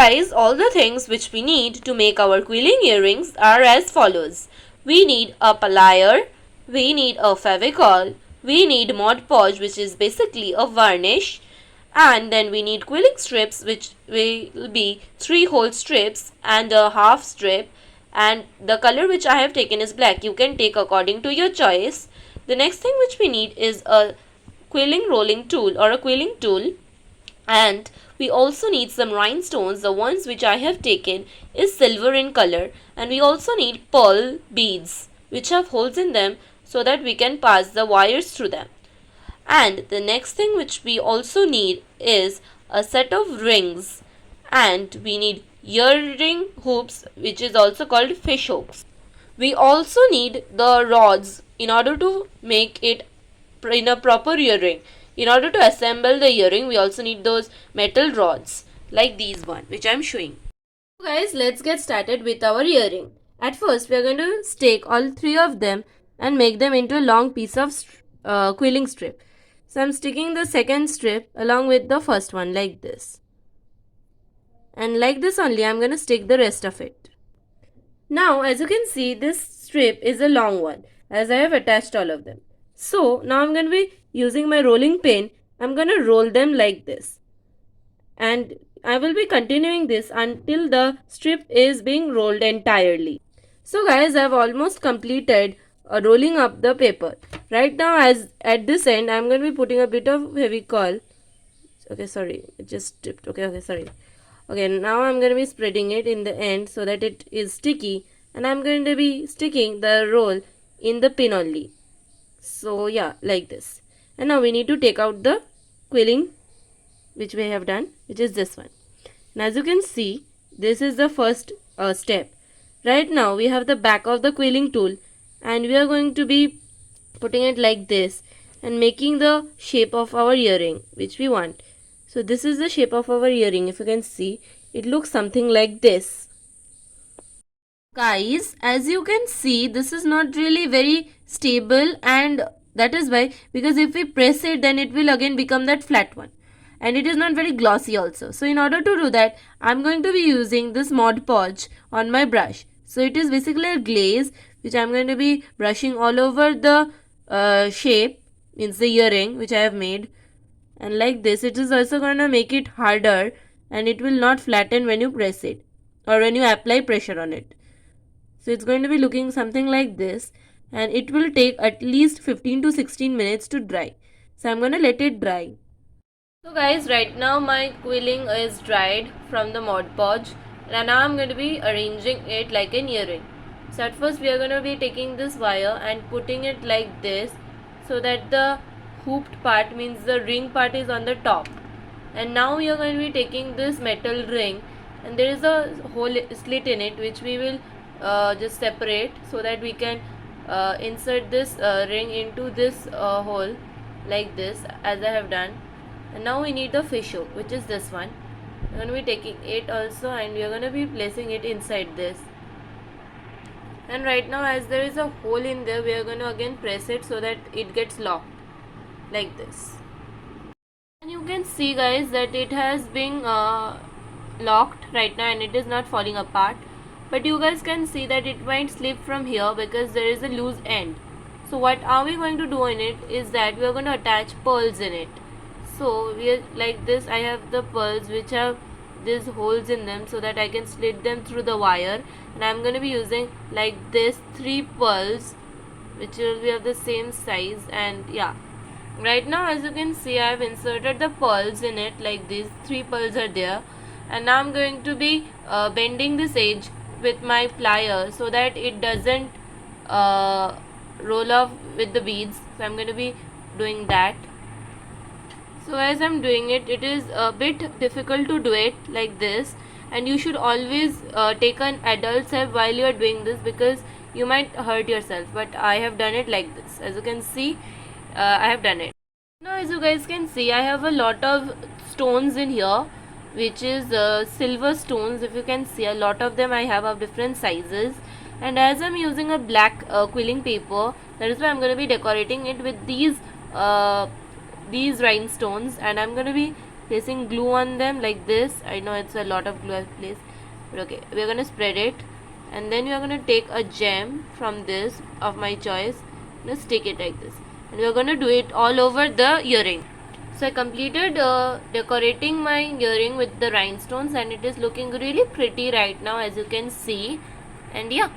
guys, all the things which we need to make our quilling earrings are as follows. We need a plier, we need a favicol, we need Mod Podge, which is basically a varnish, and then we need quilling strips, which will be 3 whole strips and a half strip, and the color which I have taken is black. You can take according to your choice. The next thing which we need is a quilling rolling tool or a quilling tool, and we also need some rhinestones. The ones which I have taken is silver in color, and we also need pearl beads which have holes in them so that we can pass the wires through them. And the next thing which we also need is a set of rings, and we need earring hoops, which is also called fish hooks. We also need the rods in order to make it in a proper earring. In order to assemble the earring, we also need those metal rods like these one which I am showing. So guys, let's get started with our earring. At first, we are going to stake all 3 of them and make them into a long piece of quilling strip. So I'm sticking the second strip along with the first one like this. And like this only, I'm going to stick the rest of it. Now, as you can see, this strip is a long one as I have attached all of them. So now I'm going to be using my rolling pin. I'm going to roll them like this. And I will be continuing this until the strip is being rolled entirely. So guys, I have almost completed rolling up the paper. Right now, as at this end, I'm going to be putting a bit of Fevicol. Okay, sorry, it just tipped. Okay, sorry. Okay, now I'm going to be spreading it in the end so that it is sticky, and I'm going to be sticking the roll in the pin only. So yeah, like this. And now we need to take out the quilling which we have done, which is this one. And as you can see, this is the first step. Right now we have the back of the quilling tool, and we are going to be putting it like this and making the shape of our earring which we want. So this is the shape of our earring. If you can see, it looks something like this. Guys, as you can see, this is not really very stable, and that is why, because if we press it, then it will again become that flat one, and it is not very glossy also. So in order to do that, I'm going to be using this Mod Podge on my brush. So it is basically a glaze which I'm going to be brushing all over the shape, means the earring which I have made. And like this, it is also going to make it harder, and it will not flatten when you press it or when you apply pressure on it. So it's going to be looking something like this, and it will take at least 15 to 16 minutes to dry. So I'm going to let it dry. So guys, right now my quilling is dried from the Mod Podge, and now I'm going to be arranging it like an earring. So at first we are going to be taking this wire and putting it like this so that the hooped part, means the ring part, is on the top. And now we are going to be taking this metal ring, and there is a hole slit in it which we will just separate so that we can insert this ring into this hole like this, as I have done. And now we need the fish hook, which is this one. We're going to be taking it also, and we are going to be placing it inside this. And right now, as there is a hole in there, we are going to again press it so that it gets locked like this. And you can see guys that it has been locked right now, and it is not falling apart. But you guys can see that it might slip from here because there is a loose end. So what are we going to do in it is that we are going to attach pearls in it. So we are like this. I have the pearls which have these holes in them so that I can slit them through the wire, and I'm going to be using like this 3 pearls which will be of the same size. And yeah, right now as you can see, I have inserted the pearls in it like these 3 pearls are there, and now I'm going to be bending this edge with my plier so that it doesn't roll off with the beads. So I'm going to be doing that. So as I'm doing it, it is a bit difficult to do it like this, and you should always take an adult's help while you are doing this because you might hurt yourself. But I have done it like this. As you can see, I have done it. Now as you guys can see, I have a lot of stones in here, which is silver stones. If you can see, a lot of them I have of different sizes. And as I'm using a black quilling paper, that is why I'm going to be decorating it with these rhinestones, and I'm going to be placing glue on them like this. I know it's a lot of glue I've placed, but okay, we're gonna spread it, and then we're gonna take a gem from this of my choice, and stick it like this, and we're gonna do it all over the earring. So I completed decorating my earring with the rhinestones, and it is looking really pretty right now, as you can see. And yeah,